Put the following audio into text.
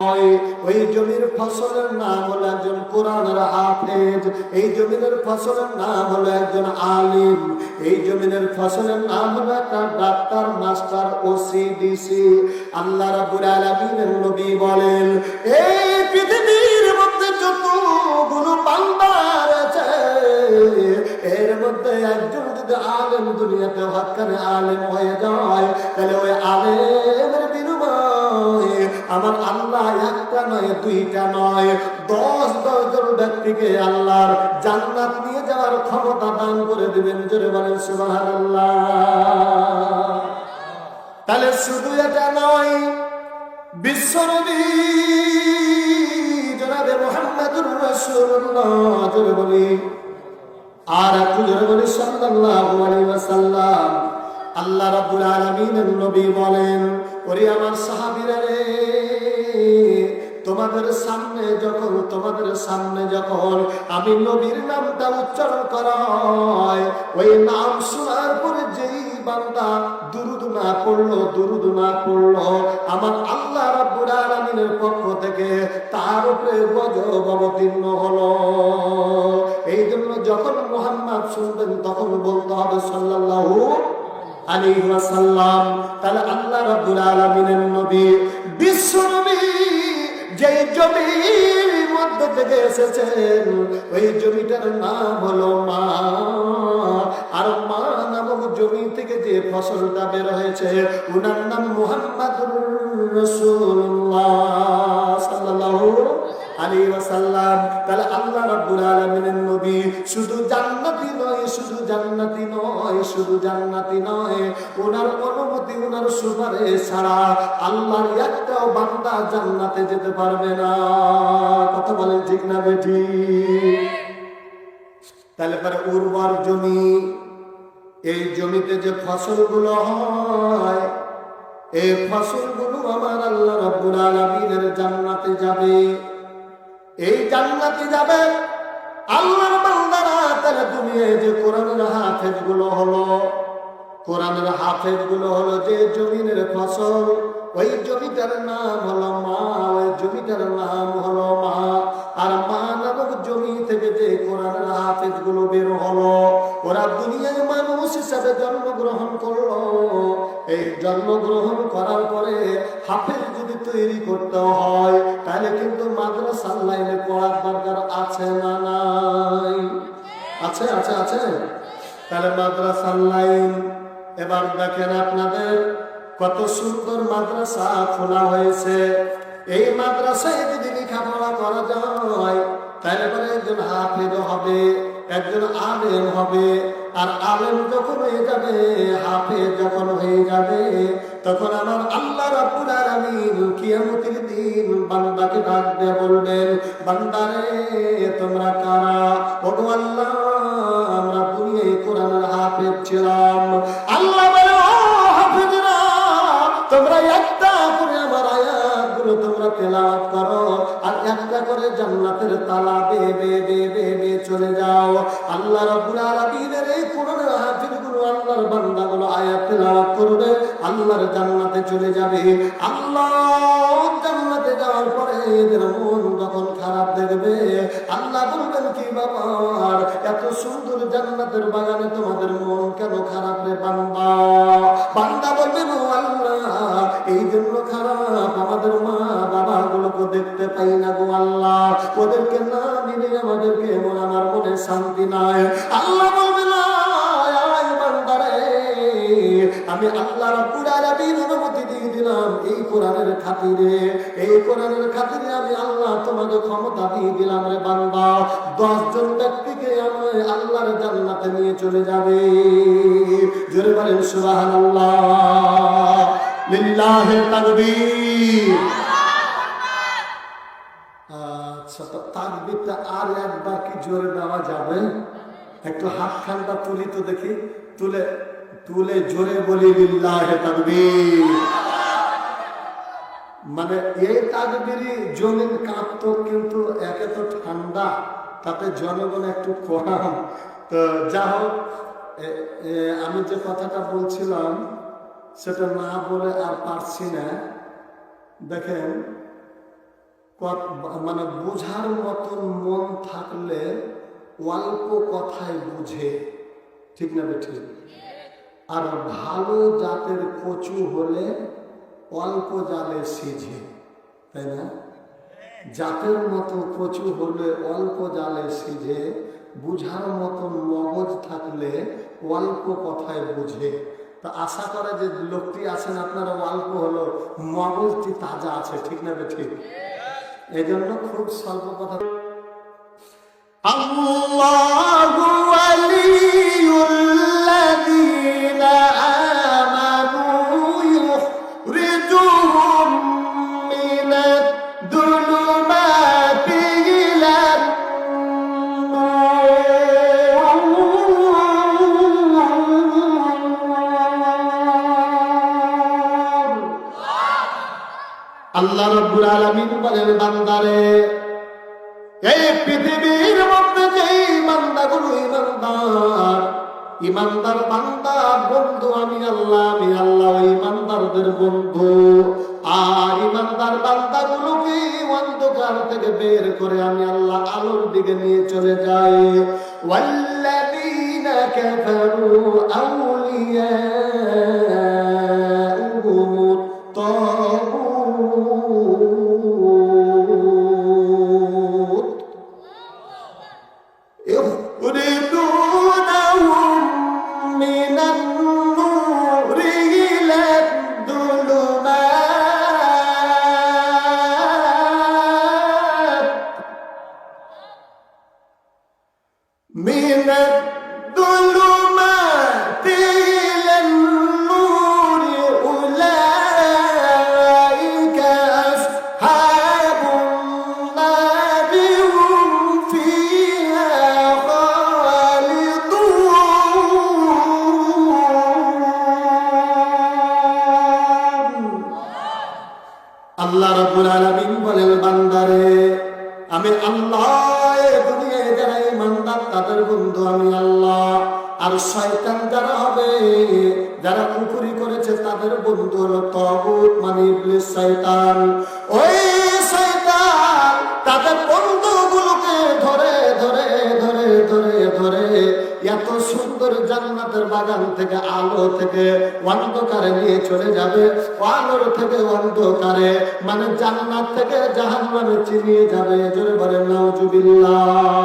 ওই জমির ফসলের নাম হলো একজন কোরআনের হাফেজ, এই জমিনের ফসলের নাম হলো একজন আলিম, এই জমিনের ফসলের নাম হলো একটা ডাক্তার, মাস্টার, ওসি, ডিসি। আল্লাহ রাব্বুল আলামিনের নবী বলেন, এই পৃথিবীর মধ্যে যতগুলো বান্দা আছে এর মধ্যে একজন যদি আলেম দুনিয়াতে হক্কানে আলেম হয়ে যায়, তাহলে ওই আলেমের বিনিময়ে আমার আল্লাহ একটা নয়, দুইটা নয়, 10 জন ব্যক্তিকে আল্লাহর জান্নাত নিয়ে যাওয়ার ক্ষমতা দান করে দিবেন। জোরে বলেন সুবহানাল্লাহ। তাহলে শুধু এটা নয়, বিশ্বনবী জনাবে মুহাম্মদুর রাসূলুল্লাহ, জোরে বলি, আর একটু জোরে বলি সাল্লাল্লাহু আলাইহি ওয়াসাল্লাম। আল্লাহ রাব্বুল আলামিনের নবী বলেন, ওরে আমার সাহাবীরা রে, তোমাদের সামনে যখন আমি নবীর নামটা উচ্চারণ করা হয়, ওই নাম শোনার পরে যেই বান্দা দুরূদ না পড়লো আমার আল্লাহ রাব্বুল আলামিনের পক্ষ থেকে তার উপরে গজব অবতীর্ণ হলো। এই জন্য যখন মুহাম্মদ শুনবেন তখন বলতে হবে সাল্লাল্লাহু আলাইহি ওয়াসাল্লাম। তাহলে আল্লাহ রাব্বুল আলামিনের নবী, বিশ্ব নবী যে জমির মধ্যে থেকে এসেছেন, ওই জমিটার নাম হলো মা। আর মা নামক জমি থেকে যে ফসলটা বের হয়েছে ওনার নাম মুহাম্মাদুর রাসূলুল্লাহ সাল্লাল্লাহু আলাইহি ওয়াসাল্লাম। তাহলে আল্লাহ রাব্বুল আলামিনের নবী শুধু জান্নাতি নয়, ওনার অনুমতি, ওনার সুপারিশ ছাড়া আল্লাহর একটাও বান্দা জান্নাতে যেতে পারবে না। কথা বলেন ঠিক না বেঠিক? তাহলে পরে উর্বর জমি, এই জমিতে যে ফসলগুলো হয়, এই ফসলগুলো আমার আল্লাহ রাব্বুল আলামিনের জান্নাতে যাবে। এই জান্নাতে যাবে আল্লাহর বান্দারা। তাহলে তুমি এই যে কোরআনের হাফেজগুলো হলো যে জমিনের ফসল, ওই জমিটার নাম হলো মা, ওই জমিটার নাম হলো মা। আর মা নামক জমি থেকে যে কোরআনের হাফেজগুলো বের হলো, ওরা দুনিয়ায় মানুষ হিসাবে জন্মগ্রহণ করলো। এই জন্মগ্রহণ করার পরে হাফেজ যদি তৈরি করতে হয়, তাহলে কিন্তু মাদ্রাসার লাইনে পড়ার দরকার আছে না নাই? আছে। তাহলে মাদ্রাসার লাইন, এবার দেখেন আপনাদের কত সুন্দর মাদ্রাসা খোলা হয়েছে। এই মাদ্রাসায় যদি লেখাপড়া করা যায়, তাহলে পরে একজন হাফেজ হবে, একজন আলেম হবে। আর আলেম যখন হয়ে যাবে, হাফেজ যখন হয়ে যাবে, তখন আমার আল্লাহ রাব্বুল আলামিন কিয়ামতের দিন বান্দাকে ডাক দিয়ে বলবেন, বান্দারে তোমরা কারা? ওগো আল্লাহ, আমরা দুনিয়ায় কোরআনের হাফেজ ছিলাম। আল্লাহ বলে, ও হাফেজরা, তোমরা একটা করে আমার আয়াতগুলো তোমরা তেলাওয়াত করো, আর একটা করে জান্নাতের তালা বে চলে যাও। আল্লাহ রাব্বুল আলামিনের এই কোরআনের হাফেজগুলো, আল্লাহর বান্দাগুলো আয়াত তেলাওয়াত করবে, আল্লাহর জান্নাতে চলে যাবে। আল্লাহ জান্নাতে যাওয়ার পরে এদের মন যখন খারাপ দেখবে, আল্লাহ বলবেন, কি ব্যাপার, এত সুন্দর জান্নাতের বাগানে তোমাদের মন কেন খারাপ রে বান্দা? বান্দা বলবেন, ও আল্লাহ, এই জন্য খারাপ, আমাদের মা বাবাগুলোকে দেখতে পাই না গো আল্লাহ, ওদেরকে না দিলে আমাদেরকে আমার মনে শান্তি নাই। আল্লাহ বলবে, না বান্দারে, আমি আল্লাহ রাব্বুল আলামিন অনুমতি দিয়ে দিলাম এই কোরআনের খাতিরে আমি আল্লাহ তোমাকে ক্ষমতা দিয়ে দিলাম রে বান্দা, 10 জন ব্যক্তিকে আমি আল্লাহর জান্নাতে নিয়ে চলে যাবে। জোরে বলেন সুবহানাল্লাহ, লিল্লাহি তাকবীর। আচ্ছা, তো তাকবীরটা আর একবার কি জোরে দেওয়া যাবে? একটু হাতখানটা তুলি তো দেখি, তুলে জোরে বলি লিল্লাহি তাকবীর। মানে এই তাকবীরে জমিন কাঁপতো, কিন্তু একে তো ঠান্ডা, তাতে জনগণ একটু কম। তো যা হোক, আমি যে কথাটা বলছিলাম সেটা না বলে আর পারছি না। দেখেন মানে বুঝার মতন মন থাকলে অল্প কথায় বুঝে, ঠিক না ঠিক? আর ভালো জাতের কচু হলে অল্প জালে সিঝে, তাই না? জাতের মতো কচু হলে অল্প জালে সিঝে, বুঝার মতন মগজ থাকলে অল্প কথায় বুঝে। তা আশা করে যে লোকটি আছেন আপনারা অল্প হলো মগজটি তাজা আছে, ঠিক না ঠিক? এই জন্য খুব স্বল্প কথা। আল্লাহু ওয়ালিয়ুল্লাযীনা আমানু ইউখরিজুহুম মিনাদ দুলুমাতি ইলান নূর। আল্লাহ রাব্বুল আলামিন বলেন, বান্দারে, এই পৃথিবীর মধ্যে যে বান্দাগুলো ইমানদার বান্দা বন্ধু আমি আল্লাহ ওই ইমানদারদের বন্ধু। আর ইমানদার বান্দাগুলোকে অন্ধকার থেকে বের করে আমি আল্লাহ আলোর দিকে নিয়ে চলে যাই। ওয়াল্লাযীনা কাফারু আউলিয়াউহুম তাগুত يخرجونهم من النور إلى الظلمات من الظلمات إلى النور أولئك أصحاب النار هم فيها আল্লাহ রাব্বুল আলামিন বলেন, বান্দারে, আমি আল্লাহ দুনিয়ায় যারা ইমানদার তাদের বন্ধু আমি আল্লাহ। আর শয়তান যারা হবে, যারা কুফরি করেছে তাদের বন্ধু হলো তাগুত, মানে ইবলিস, শয়তান। ওই শয়তান তাদের বন্ধুগুলোকে ধরে ধরে ধরে ধরে ধরে এত সুন্দর জান্নাতের বাগান থেকে আলো থেকে অন্ধকারে নিয়ে চলে যাবে, আলোর থেকে অন্ধকারে, মানে জান্নাত থেকে জাহান্নামে চিনিয়ে যাবে। জোরে বলেন নাউজুবিল্লাহ।